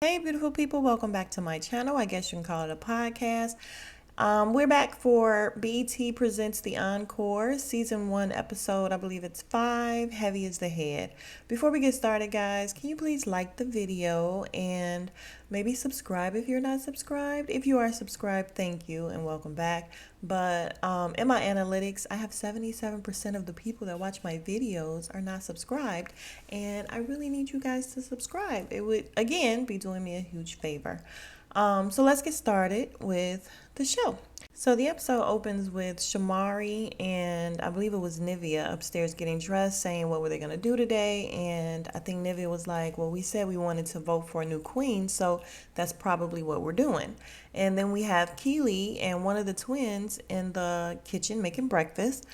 Hey, beautiful people, welcome back to my channel. I guess you can call it a podcast. We're back for BET Presents the Encore, Season 1, Episode, I believe it's 5, Heavy is the Head. Before we get started, guys, can you please like the video and maybe subscribe if you're not subscribed? If you are subscribed, thank you and welcome back. But in my analytics, I have 77% of the people that watch my videos are not subscribed, and I really need you guys to subscribe. It would, again, be doing me a huge favor. So let's get started with the show. So the episode opens with Shamari and I believe it was Nivea upstairs getting dressed, saying what were they going to do today. And I think Nivea was like, well, we said we wanted to vote for a new queen, so that's probably what we're doing. And then we have Keely and one of the twins in the kitchen making breakfast.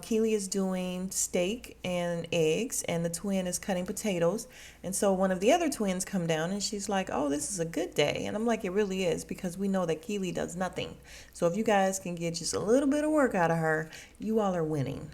Keely is doing steak and eggs, and the twin is cutting potatoes. And so one of the other twins come down, and she's like, "Oh, this is a good day." And I'm like, "It really is, because we know that Keely does nothing. So if you guys can get just a little bit of work out of her, you all are winning."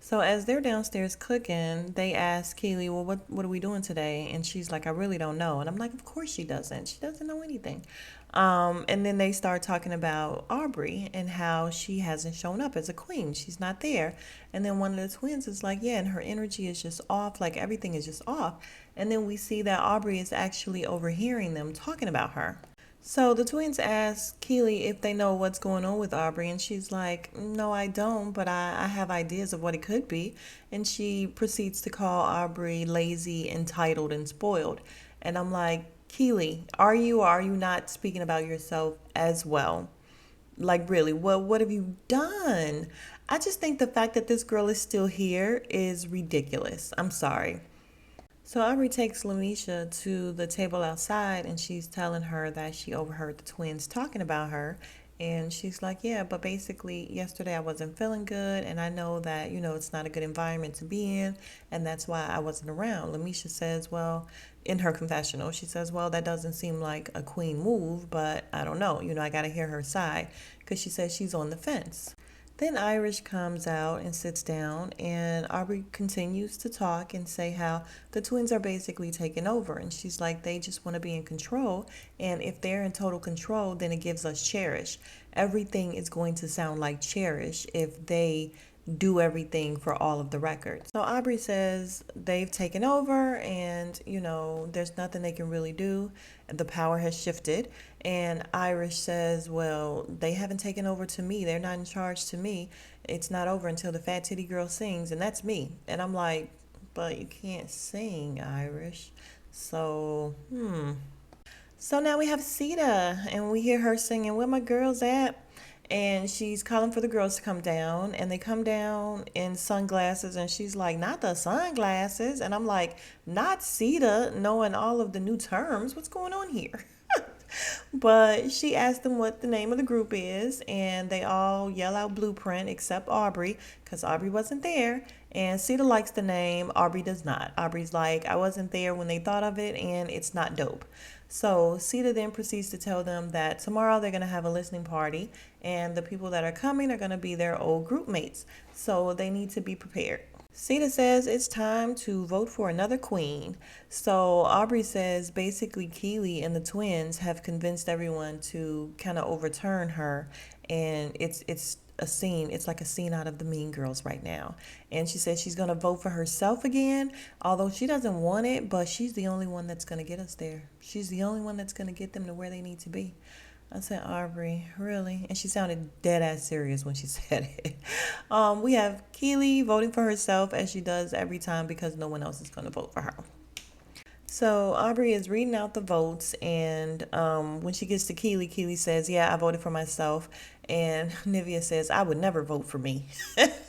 So as they're downstairs cooking, they ask Keely, well, what are we doing today? And she's like, I really don't know. And I'm like, of course she doesn't. She doesn't know anything. And then they start talking about Aubrey and how she hasn't shown up as a queen. She's not there. And then one of the twins is like, yeah, and her energy is just off. Like everything is just off. And then we see that Aubrey is actually overhearing them talking about her. So the twins ask Keely if they know what's going on with Aubrey, and she's like, no, I don't, but I have ideas of what it could be. And she proceeds to call Aubrey lazy, entitled, and spoiled. And I'm like, Keely, are you or are you not speaking about yourself as well? Like, really, what have you done? I just think the fact that this girl is still here is ridiculous. I'm sorry. So Aubrey takes Lamisha to the table outside and she's telling her that she overheard the twins talking about her. And she's like, yeah, but basically yesterday I wasn't feeling good and I know that, it's not a good environment to be in and that's why I wasn't around. Lamisha says, well, in her confessional, she says, well, that doesn't seem like a queen move, but I don't know. I got to hear her side because she says she's on the fence. Then Irish comes out and sits down, and Aubrey continues to talk and say how the twins are basically taking over. And she's like, they just want to be in control. And if they're in total control, then it gives us Cherish. Everything is going to sound like Cherish if they do everything for all of the records. So Aubrey says they've taken over and, there's nothing they can really do. The power has shifted. And Irish says, well, they haven't taken over to me. They're not in charge to me. It's not over until the fat titty girl sings, and that's me. And I'm like, but you can't sing, Irish. So now we have Sita, and we hear her singing, where my girls at? And she's calling for the girls to come down, and they come down in sunglasses, and she's like, not the sunglasses. And I'm like, not Sita, knowing all of the new terms. What's going on here? But she asked them what the name of the group is, and they all yell out Blueprint except Aubrey, because Aubrey wasn't there. And Sita likes the name, Aubrey does not. Aubrey's like, I wasn't there when they thought of it, and it's not dope. So Sita then proceeds to tell them that tomorrow they're going to have a listening party, and the people that are coming are going to be their old group mates. So they need to be prepared. Sita says it's time to vote for another queen. So Aubrey says basically Keely and the twins have convinced everyone to kind of overturn her, and it's a scene. It's like a scene out of the Mean Girls right now. And she says she's going to vote for herself again, although she doesn't want it, but she's the only one that's going to get us there. She's the only one that's going to get them to where they need to be. I said, Aubrey, really? And she sounded dead ass serious when she said it. We have Keely voting for herself as she does every time because no one else is going to vote for her. So Aubrey is reading out the votes, and when she gets to Keely, Keely says, yeah, I voted for myself. And Nivea says, I would never vote for me.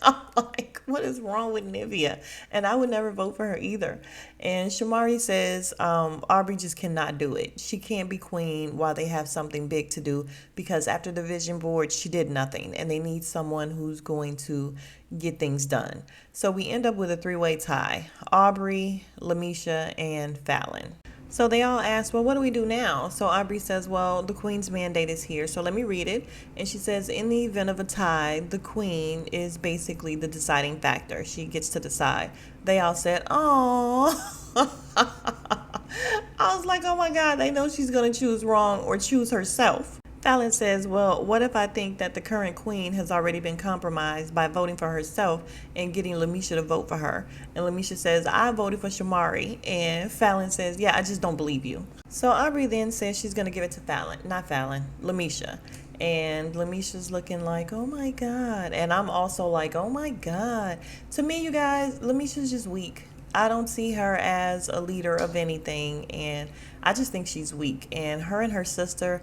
I'm like, what is wrong with Nivea? And I would never vote for her either. And Shamari says, Aubrey just cannot do it. She can't be queen while they have something big to do, because after the vision board, she did nothing. And they need someone who's going to get things done. So we end up with a three-way tie: Aubrey, Lamisha, and Fallon. So they all ask, well, what do we do now? So Aubrey says, well, the queen's mandate is here. So let me read it. And she says, in the event of a tie, the queen is basically the deciding factor. She gets to decide. They all said, oh. I was like, oh my God, they know she's going to choose wrong or choose herself. Fallon says, well, what if I think that the current queen has already been compromised by voting for herself and getting Lamisha to vote for her? And Lamisha says, I voted for Shamari. And Fallon says, yeah, I just don't believe you. So Aubrey then says she's going to give it to Fallon, not Fallon, Lamisha. And Lamisha's looking like, oh my God. And I'm also like, oh my God. To me, you guys, Lamisha's just weak. I don't see her as a leader of anything. And I just think she's weak. And her sister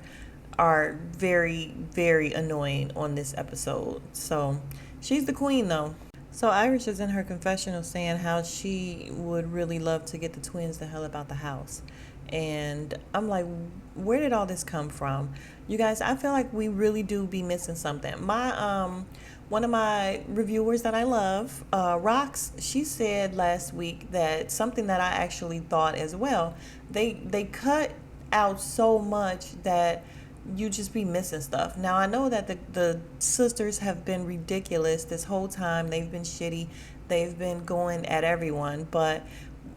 are very, very annoying on this episode. So she's the queen, though. So Irish is in her confessional saying how she would really love to get the twins the hell about the house. And I'm like, where did all this come from? You guys, I feel like we really do be missing something. One of my reviewers that I love, Rox, she said last week that something that I actually thought as well. They cut out so much that you just be missing stuff. Now I know that the sisters have been ridiculous this whole time. They've been shitty. They've been going at everyone, but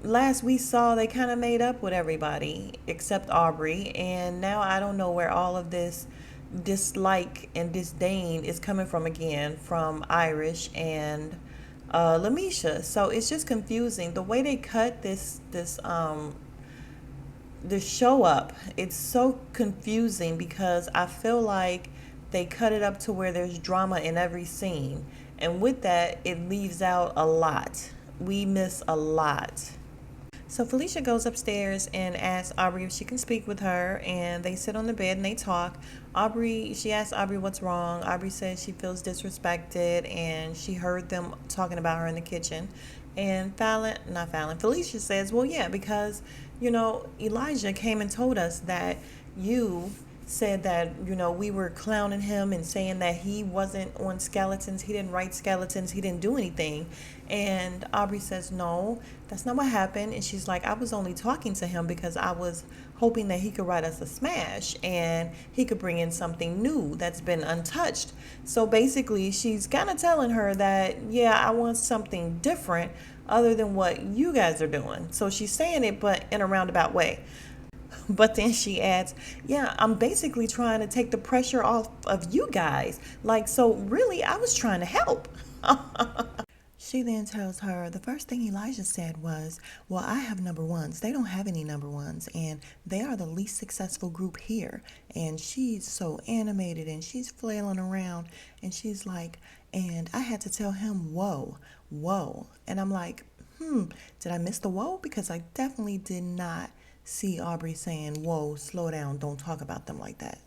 last we saw they kind of made up with everybody except Aubrey, and now I don't know where all of this dislike and disdain is coming from again from Irish and Lamisha. So it's just confusing the way they cut this show up. It's so confusing because I feel like they cut it up to where there's drama in every scene, and with that it leaves out a lot. We miss a lot. So Felicia goes upstairs and asks Aubrey if she can speak with her, and they sit on the bed and they talk. She asks Aubrey what's wrong. Aubrey says she feels disrespected and she heard them talking about her in the kitchen. And Felicia says, well, yeah, because, Elijah came and told us that you said that, we were clowning him and saying that he wasn't on skeletons. He didn't write skeletons. He didn't do anything. And Aubrey says, no, that's not what happened. And she's like, I was only talking to him because I was hoping that he could write us a smash and he could bring in something new that's been untouched. So basically, she's kind of telling her that, yeah, I want something different other than what you guys are doing. So she's saying it, but in a roundabout way. But then she adds, yeah, I'm basically trying to take the pressure off of you guys. Like, so really, I was trying to help. She then tells her the first thing Elijah said was, well, I have number ones. They don't have any number ones, and they are the least successful group here. And she's so animated, and she's flailing around, and she's like, and I had to tell him, whoa, whoa. And I'm like, did I miss the whoa? Because I definitely did not see Aubrey saying, whoa, slow down, don't talk about them like that.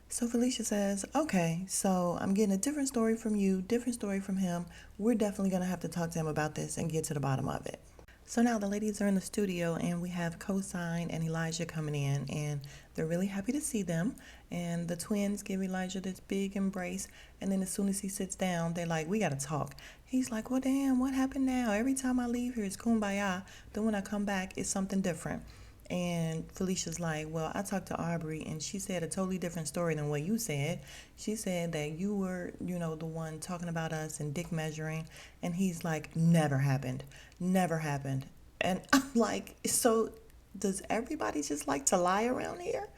So Felicia says, okay, so I'm getting a different story from you, different story from him. We're definitely going to have to talk to him about this and get to the bottom of it. So now the ladies are in the studio and we have Cosign and Elijah coming in, and they're really happy to see them. And the twins give Elijah this big embrace, and then as soon as he sits down, they're like, we got to talk. He's like, well, damn, what happened now? Every time I leave here, it's kumbaya. Then when I come back, it's something different. And Felicia's like, well, I talked to Aubrey and she said a totally different story than what you said. She said that you were, the one talking about us and dick measuring. And he's like, never happened. Never happened. And I'm like, so does everybody just like to lie around here?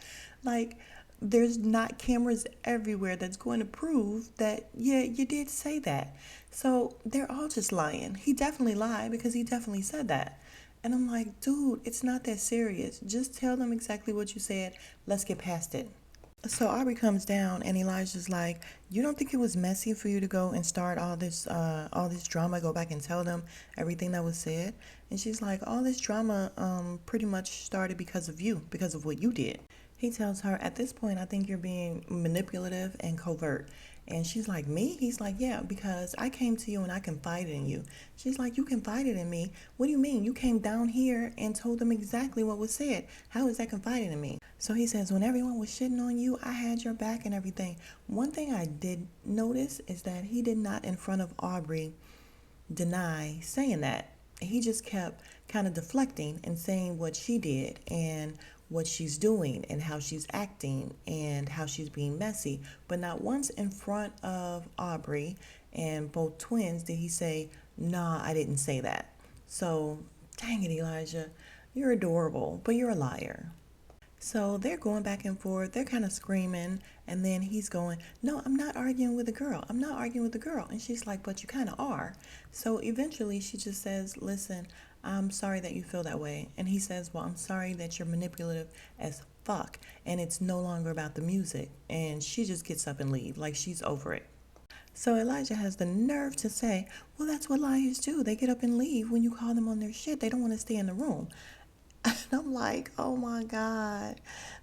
Like, there's not cameras everywhere that's going to prove that, yeah, you did say that. So they're all just lying. He definitely lied because he definitely said that. And I'm like, dude, it's not that serious. Just tell them exactly what you said. Let's get past it. So Aubrey comes down and Elijah's like, you don't think it was messy for you to go and start all this drama, go back and tell them everything that was said? And she's like, all this drama pretty much started because of you, because of what you did. He tells her, at this point, I think you're being manipulative and covert. And she's like, me? He's like, yeah, because I came to you and I confided in you. She's like, you confided in me? What do you mean? You came down here and told them exactly what was said. How is that confiding in me? So he says, when everyone was shitting on you, I had your back and everything. One thing I did notice is that he did not, in front of Aubrey, deny saying that. He just kept kind of deflecting and saying what she did and what she's doing and how she's acting and how she's being messy. But not once in front of Aubrey and both twins did he say, nah, I didn't say that. So Dang it, Elijah. You're adorable, but you're a liar. So they're going back and forth. They're kind of screaming. And then he's going, no, I'm not arguing with the girl. I'm not arguing with the girl. And she's like, but you kind of are. So eventually she just says, listen, I'm sorry that you feel that way. And he says, well, I'm sorry that you're manipulative as fuck. And it's no longer about the music. And she just gets up and leaves. Like she's over it. So Elijah has the nerve to say, well, that's what liars do. They get up and leave when you call them on their shit. They don't want to stay in the room. And I'm like, oh my God,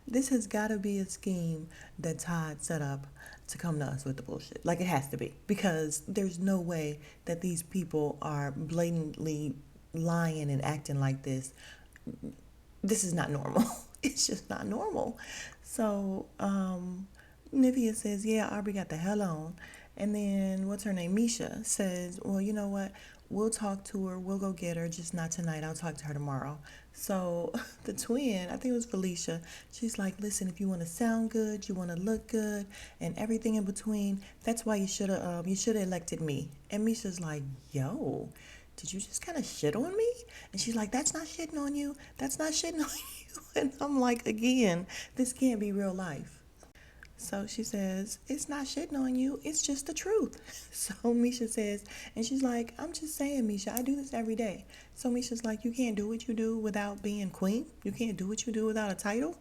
this has got to be a scheme that Todd set up to come to us with the bullshit. Like it has to be, because there's no way that these people are blatantly lying and acting like this. This is not normal. It's just not normal. So, Nivea says, yeah, Aubrey got the hell on. And then, what's her name? Misha says, well, you know what? We'll talk to her. We'll go get her. Just not tonight. I'll talk to her tomorrow. So, the twin, I think it was Felicia, she's like, listen, if you want to sound good, you want to look good, and everything in between, that's why you should have elected me. And Misha's like, yo, did you just kind of shit on me? And she's like, that's not shitting on you. That's not shitting on you. And I'm like, again, this can't be real life. So she says, it's not shitting on you. It's just the truth. So Misha says, and she's like, I'm just saying, Misha, I do this every day. So Misha's like, you can't do what you do without being queen. You can't do what you do without a title.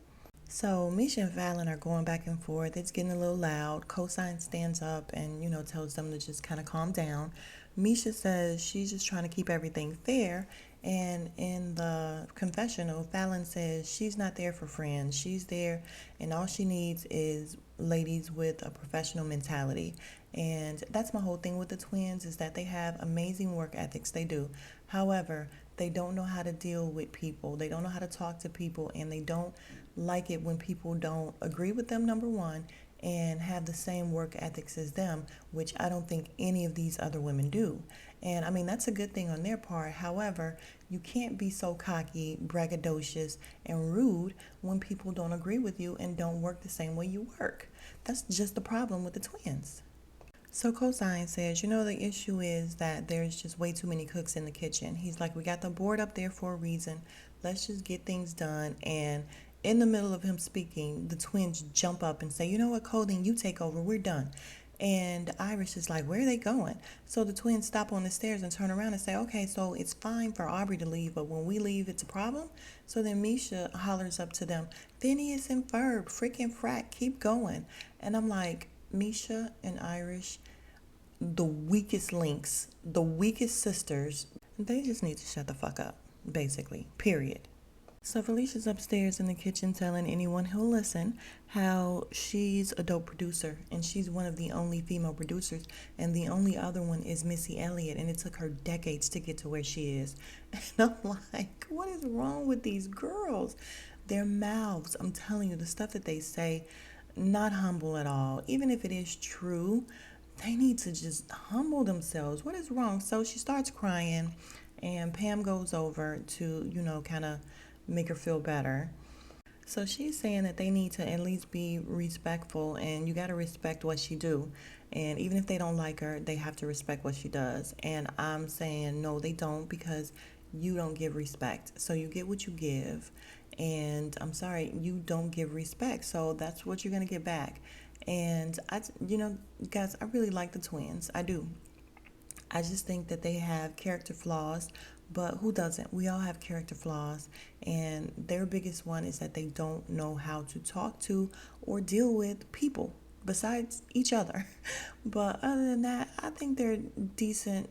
So Misha and Fallon are going back and forth. It's getting a little loud. Cosine stands up and, tells them to just kind of calm down. Misha says she's just trying to keep everything fair. And in the confessional, Fallon says she's not there for friends. She's there, and all she needs is ladies with a professional mentality. And that's my whole thing with the twins, is that they have amazing work ethics. They do. However, they don't know how to deal with people. They don't know how to talk to people, and they don't like it when people don't agree with them, number one, and have the same work ethics as them, which I don't think any of these other women do. And I mean, that's a good thing on their part. However, you can't be so cocky, braggadocious, and rude when people don't agree with you and don't work the same way you work. That's just the problem with the twins. So Cosine says, the issue is that there's just way too many cooks in the kitchen. He's like, we got the board up there for a reason. Let's just get things done. And in the middle of him speaking, the twins jump up and say, you know what, Colding, you take over. We're done. And Irish is like, where are they going? So the twins stop on the stairs and turn around and say, okay, so it's fine for Aubrey to leave, but when we leave, it's a problem? So then Misha hollers up to them, Phineas and Ferb, freaking frat, keep going. And I'm like, Misha and Irish, the weakest links, the weakest sisters, they just need to shut the fuck up, basically, period. So Felicia's upstairs in the kitchen telling anyone who'll listen how she's a dope producer, and she's one of the only female producers, and the only other one is Missy Elliott, and it took her decades to get to where she is. And I'm like, what is wrong with these girls? Their mouths, I'm telling you, the stuff that they say, not humble at all. Even if it is true, they need to just humble themselves. What is wrong? So she starts crying, and Pam goes over to, kind of make her feel better. So she's saying that they need to at least be respectful, and you got to respect what she do. And even if they don't like her, they have to respect what she does. And I'm saying no, they don't, because you don't give respect. So you get what you give. And I'm sorry, you don't give respect. So that's what you're going to get back. And guys, I really like the twins. I do. I just think that they have character flaws, but who doesn't? We all have character flaws, and their biggest one is that they don't know how to talk to or deal with people besides each other. But other than that, I think they're decent.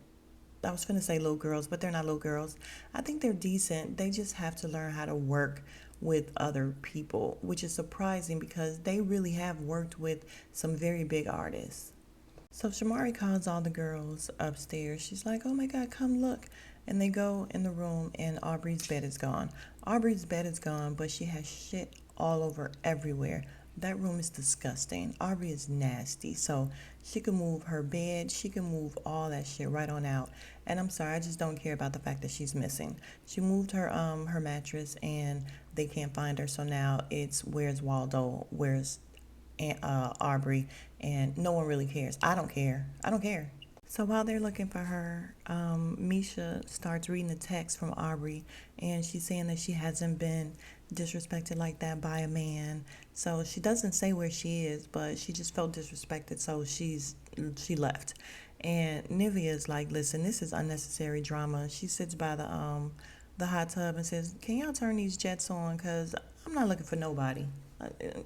I was finna say little girls, but they're not little girls. I think they're decent. They just have to learn how to work with other people, which is surprising because they really have worked with some very big artists. So Shamari calls all the girls upstairs. She's like, oh my God, come look. And they go in the room, and Aubrey's bed is gone. Aubrey's bed is gone, but she has shit all over everywhere. That room is disgusting. Aubrey is nasty. So she can move her bed. She can move all that shit right on out. And I'm sorry, I just don't care about the fact that she's missing. She moved her mattress, and they can't find her. So now it's where's Waldo? Where's Aubrey? And no one really cares. I don't care. I don't care. So while they're looking for her, Misha starts reading the text from Aubrey, and she's saying that she hasn't been disrespected like that by a man. So she doesn't say where she is, but she just felt disrespected, so she left. And Nivea's like, "Listen, this is unnecessary drama." She sits by the hot tub and says, "Can y'all turn these jets on? Cause I'm not looking for nobody.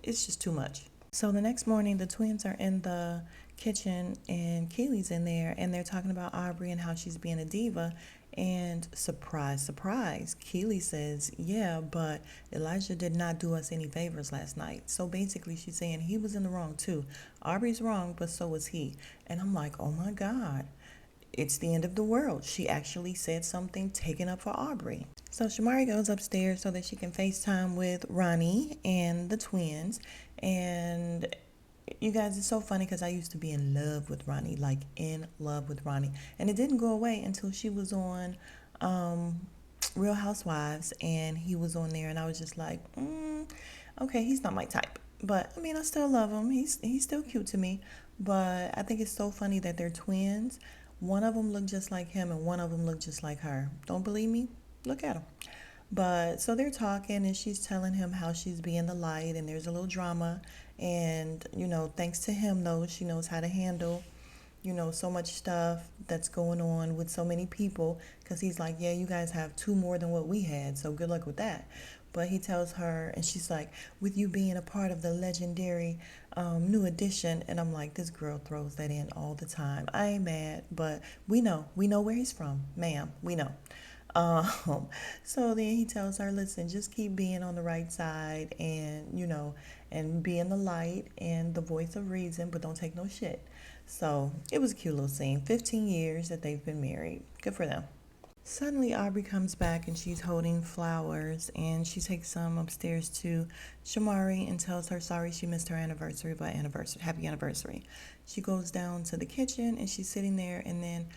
It's just too much." So the next morning, the twins are in the kitchen and Keely's in there and they're talking about Aubrey and how she's being a diva. And surprise, surprise, Keely says, "Yeah, but Elijah did not do us any favors last night." So basically, she's saying he was in the wrong too. Aubrey's wrong, but so was he. And I'm like, oh my God, it's the end of the world. She actually said something taken up for Aubrey. So Shamari goes upstairs so that she can FaceTime with Ronnie and the twins. And you guys, it's so funny because I used to be in love with Ronnie, like in love with Ronnie. And it didn't go away until she was on Real Housewives and he was on there. And I was just like, okay, he's not my type. But I mean, I still love him. He's still cute to me. But I think it's so funny that they're twins. One of them looked just like him and one of them looked just like her. Don't believe me? Look at them. But so they're talking and she's telling him how she's being the light and there's a little drama. And, thanks to him, though, she knows how to handle, so much stuff that's going on with so many people. Because he's like, yeah, you guys have two more than what we had. So good luck with that. But he tells her, and she's like, with you being a part of the legendary new edition. And I'm like, this girl throws that in all the time. I ain't mad, but we know where he's from, ma'am. We know. Um, so then he tells her, listen, just keep being on the right side and, and being the light and the voice of reason, but don't take no shit. So it was a cute little scene. 15 years that they've been married. Good for them. Suddenly, Aubrey comes back and she's holding flowers and she takes some upstairs to Shamari and tells her sorry she missed her anniversary, but happy anniversary. She goes down to the kitchen and she's sitting there and then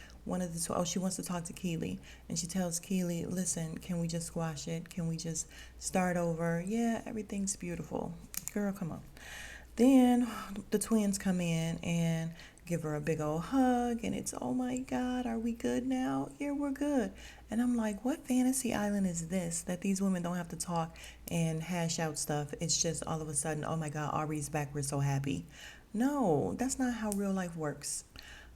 she wants to talk to Keely and she tells Keely, listen, can we just squash it? Can we just start over? Yeah, everything's beautiful. Girl, come on. Then the twins come in and give her a big old hug, and it's, oh my God, are we good now? Yeah, we're good. And I'm like, what fantasy island is this that these women don't have to talk and hash out stuff? It's just all of a sudden, oh my God, Aubrey's back, we're so happy. No, that's not how real life works.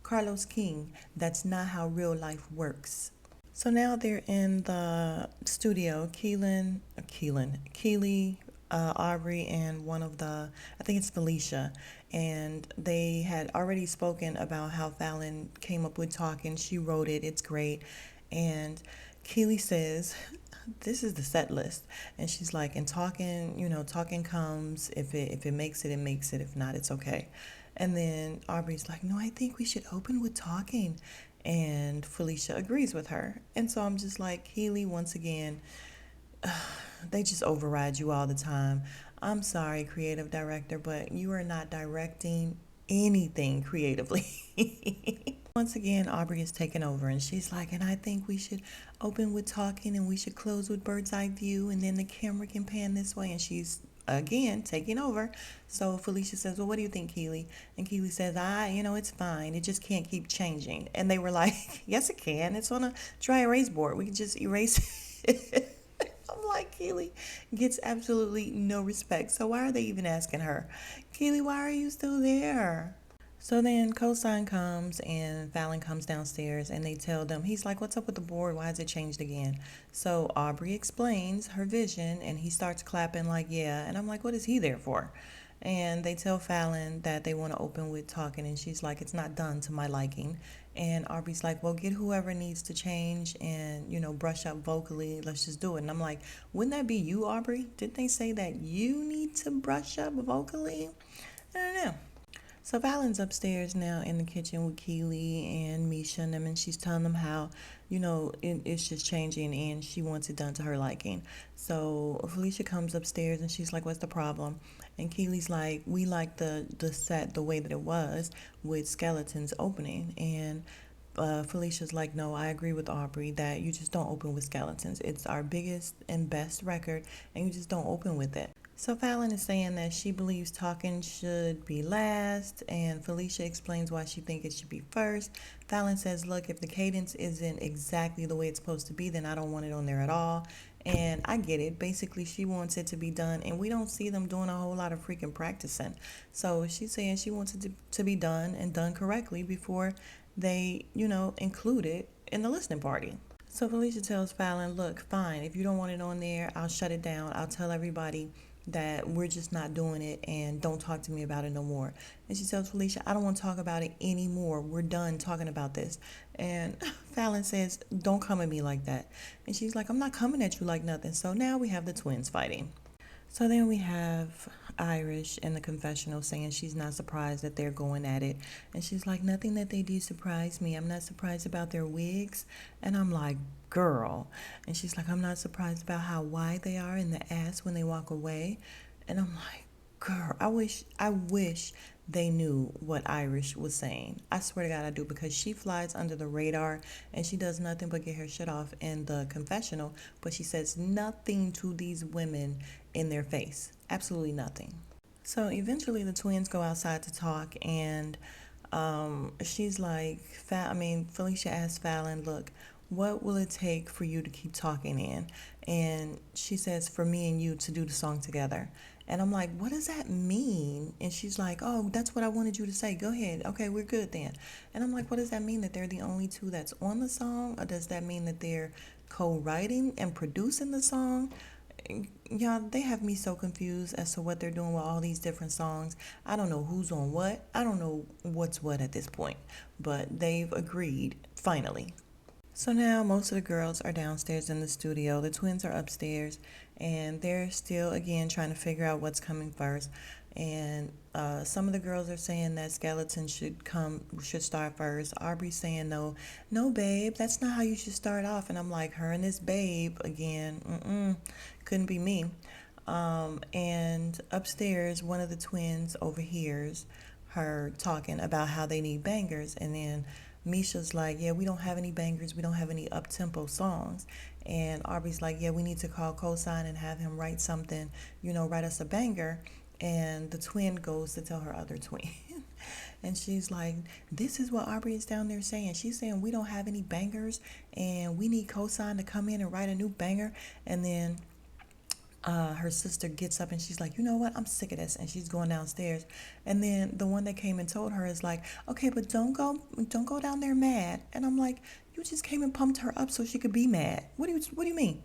Carlos King, that's not how real life works. So now they're in the studio. Keely, Aubrey, and I think it's Felicia. And they had already spoken about how Fallon came up with talking. She wrote it. It's great. And Keely says, this is the set list. And she's like, and talking, talking comes. If it makes it, it makes it. If not, it's okay. And then Aubrey's like, no, I think we should open with talking. And Felicia agrees with her. And so I'm just like, Keely, once again, they just override you all the time. I'm sorry, creative director, but you are not directing anything creatively. Once again, Aubrey is taking over and she's like, and I think we should open with talking and we should close with bird's eye view and then the camera can pan this way. And she's again taking over. So Felicia says, well, what do you think, Keely? And Keely says, it's fine. It just can't keep changing. And they were like, yes, it can. It's on a dry erase board. We can just erase it. I'm like, Keely gets absolutely no respect. So why are they even asking her? Keely, why are you still there? So then Cosign comes and Fallon comes downstairs and they tell them, he's like, what's up with the board? Why has it changed again? So Aubrey explains her vision and he starts clapping like, yeah. And I'm like, what is he there for? And they tell Fallon that they want to open with talking and she's like, it's not done to my liking. And Aubrey's like, well, get whoever needs to change and, brush up vocally. Let's just do it. And I'm like, wouldn't that be you, Aubrey? Didn't they say that you need to brush up vocally? I don't know. So Fallon's upstairs now in the kitchen with Keely and Misha and them, and she's telling them how, it's just changing and she wants it done to her liking. So Felicia comes upstairs and she's like, what's the problem? And Keely's like, we like the set the way that it was with skeletons opening. And Felicia's like, no, I agree with Aubrey that you just don't open with skeletons. It's our biggest and best record and you just don't open with it. So Fallon is saying that she believes talking should be last, and Felicia explains why she thinks it should be first. Fallon says, look, if the cadence isn't exactly the way it's supposed to be, then I don't want it on there at all. And I get it. Basically, she wants it to be done, and we don't see them doing a whole lot of freaking practicing. So she's saying she wants it to be done and done correctly before they, include it in the listening party. So Felicia tells Fallon, look, fine, if you don't want it on there, I'll shut it down. I'll tell everybody that we're just not doing it and don't talk to me about it no more. And she tells Felicia, I don't want to talk about it anymore. We're done talking about this. And Fallon says, don't come at me like that. And she's like, I'm not coming at you like nothing. So now we have the twins fighting. So then we have Irish in the confessional saying she's not surprised that they're going at it. And she's like, nothing that they do surprised me. I'm not surprised about their wigs. And I'm like, girl. And she's like, I'm not surprised about how wide they are in the ass when they walk away. And I'm like, girl, I wish they knew what Irish was saying. I swear to God I do, because she flies under the radar and she does nothing but get her shit off in the confessional, but she says nothing to these women in their face. Absolutely nothing. So eventually the twins go outside to talk, and she's like, Felicia asks Fallon, look, what will it take for you to keep talking in? And she says, for me and you to do the song together. And I'm like, what does that mean? And she's like, oh, that's what I wanted you to say. Go ahead. Okay, we're good then. And I'm like, what does that mean, that they're the only two that's on the song? Or does that mean that they're co-writing and producing the song? Y'all, they have me so confused as to what they're doing with all these different songs. I don't know who's on what. I don't know what's what at this point. But they've agreed, finally. So now most of the girls are downstairs in the studio. The twins are upstairs, and they're still, again, trying to figure out what's coming first. And some of the girls are saying that Skeleton should start first. Aubrey's saying, no, babe, that's not how you should start off. And I'm like, her and this babe, again, couldn't be me. And upstairs, one of the twins overhears her talking about how they need bangers, and then Misha's like, yeah, we don't have any bangers, we don't have any up-tempo songs. And Aubrey's like, yeah, we need to call Cosign and have him write something, write us a banger. And the twin goes to tell her other twin. And she's like, this is what Aubrey is down there saying. She's saying we don't have any bangers and we need Cosign to come in and write a new banger. And then her sister gets up and she's like, you know what, I'm sick of this, and she's going downstairs. And then the one that came and told her is like, okay, but don't go down there mad. And I'm like, you just came and pumped her up so she could be mad. What do you mean?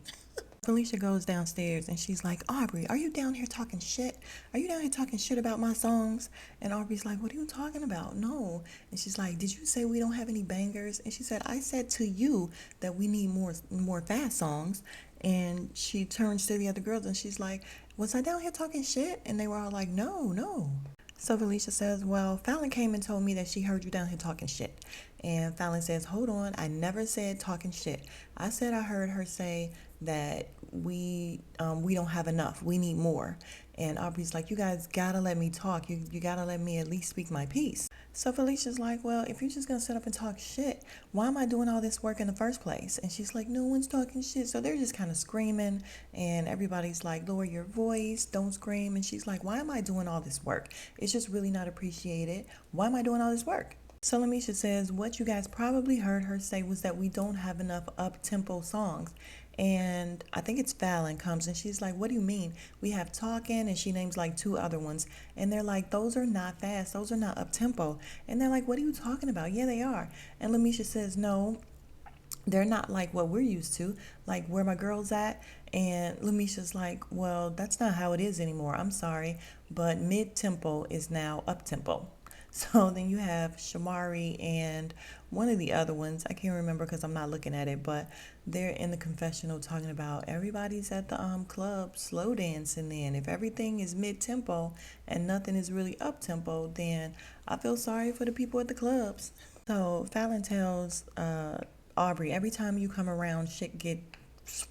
Felicia goes downstairs and she's like, Aubrey, are you down here talking shit? Are you down here talking shit about my songs? And Aubrey's like, what are you talking about? No. And she's like, did you say we don't have any bangers? And she said, I said to you that we need more fast songs. And she turns to the other girls and she's like, was I down here talking shit? And they were all like, no. So Felicia says, well, Fallon came and told me that she heard you down here talking shit. And Fallon says, hold on, I never said talking shit. I said I heard her say that we don't have enough. We need more. And Aubrey's like, you guys gotta let me talk. You gotta let me at least speak my piece. So Felicia's like, well, if you're just gonna sit up and talk shit, why am I doing all this work in the first place? And she's like, no one's talking shit. So they're just kind of screaming, and everybody's like, lower your voice, don't scream. And she's like, why am I doing all this work? It's just really not appreciated. Why am I doing all this work? So Lamisha says, what you guys probably heard her say was that we don't have enough up-tempo songs. And I think it's Fallon comes and she's like, what do you mean? We have Talking, and she names like two other ones. And they're like, those are not fast. Those are not up-tempo. And they're like, what are you talking about? Yeah, they are. And Lamisha says, no, they're not like what we're used to, like where my girl's at. And Lamisha's like, well, that's not how it is anymore. I'm sorry, but mid-tempo is now up-tempo. So then you have Shamari and one of the other ones, I can't remember because I'm not looking at it, but they're in the confessional talking about everybody's at the club slow dancing. Then if everything is mid-tempo and nothing is really up-tempo, then I feel sorry for the people at the clubs. So Fallon tells Aubrey, every time you come around, shit get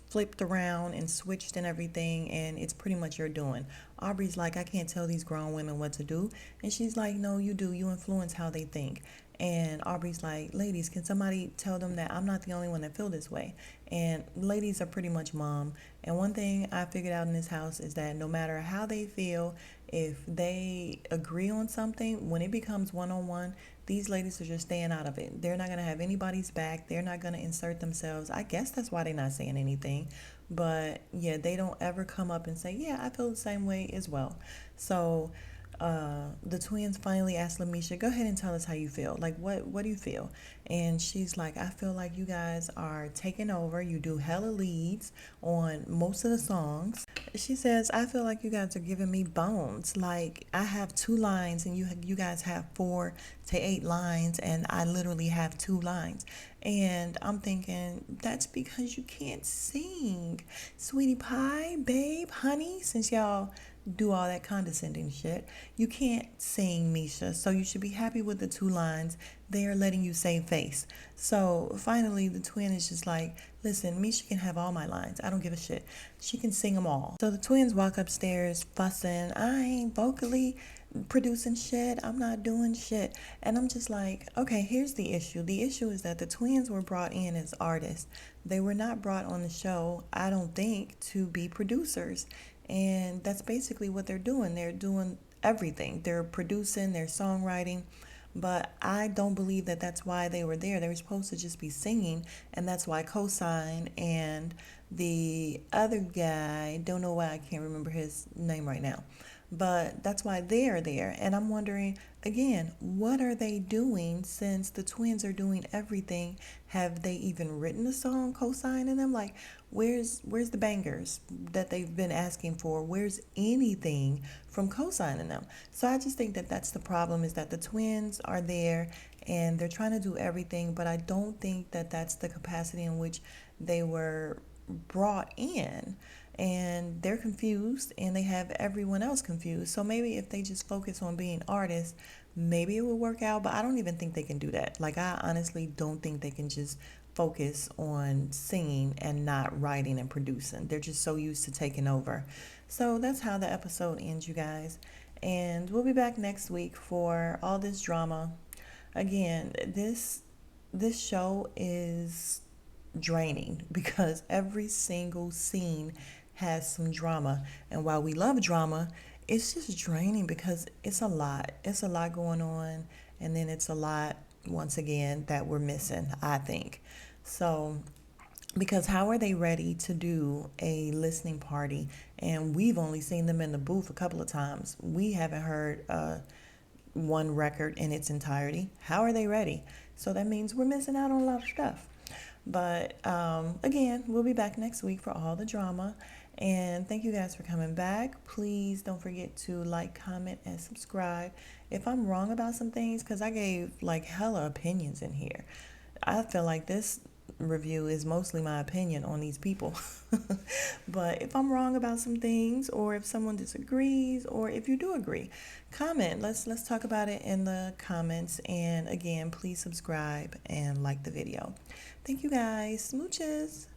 flipped around and switched and everything, and it's pretty much your doing. Aubrey's like, I can't tell these grown women what to do. And she's like, no, you do. You influence how they think. And Aubrey's like, ladies, can somebody tell them that I'm not the only one that feel this way? And ladies are pretty much mom. And one thing I figured out in this house is that no matter how they feel, if they agree on something, when it becomes one-on-one, these ladies are just staying out of it. They're not going to have anybody's back. They're not going to insert themselves. I guess that's why they're not saying anything. But yeah, they don't ever come up and say, yeah, I feel the same way as well. So the twins finally asked Lamisha, go ahead and tell us how you feel. Like, what do you feel? And she's like, I feel like you guys are taking over. You do hella leads on most of the songs. She says, I feel like you guys are giving me bones. Like, I have 2 lines and you guys have 4 to 8 lines, and I literally have 2 lines. And I'm thinking, that's because you can't sing. Sweetie pie, babe, honey, since y'all do all that condescending shit. You can't sing, Misha, so you should be happy with the 2 lines. They are letting you save face. So finally, the twin is just like, listen, Misha can have all my lines. I don't give a shit. She can sing them all. So the twins walk upstairs fussing. I ain't vocally producing shit. I'm not doing shit. And I'm just like, okay, here's the issue. The issue is that the twins were brought in as artists. They were not brought on the show, I don't think, to be producers. And that's basically what they're doing. They're doing everything. They're producing, they're songwriting. But I don't believe that that's why they were there. They were supposed to just be singing, and that's why Cosign and the other guy, don't know why I can't remember his name right now, but that's why they are there. And I'm wondering, again, what are they doing since the twins are doing everything? Have they even written a song co-signing them? Like, where's the bangers that they've been asking for? Where's anything from co-signing them? So I just think that that's the problem, is that the twins are there and they're trying to do everything, but I don't think that that's the capacity in which they were brought in, and they're confused and they have everyone else confused. So maybe if they just focus on being artists, maybe it will work out, but I don't even think they can do that. Like, I honestly don't think they can just focus on singing and not writing and producing. They're just so used to taking over. So that's how the episode ends, you guys. And we'll be back next week for all this drama. Again, this show is draining because every single scene has some drama. And while we love drama, it's just draining because it's a lot. It's a lot going on. And then it's a lot, once again, that we're missing, I think. So, because how are they ready to do a listening party? And we've only seen them in the booth a couple of times. We haven't heard one record in its entirety. How are they ready? So that means we're missing out on a lot of stuff. But again, we'll be back next week for all the drama. And thank you guys for coming back. Please don't forget to like, comment, and subscribe. If I'm wrong about some things, because I gave like hella opinions in here, I feel like this review is mostly my opinion on these people. But if I'm wrong about some things, or if someone disagrees, or if you do agree, comment. Let's talk about it in the comments. And again, please subscribe and like the video. Thank you guys. Smooches.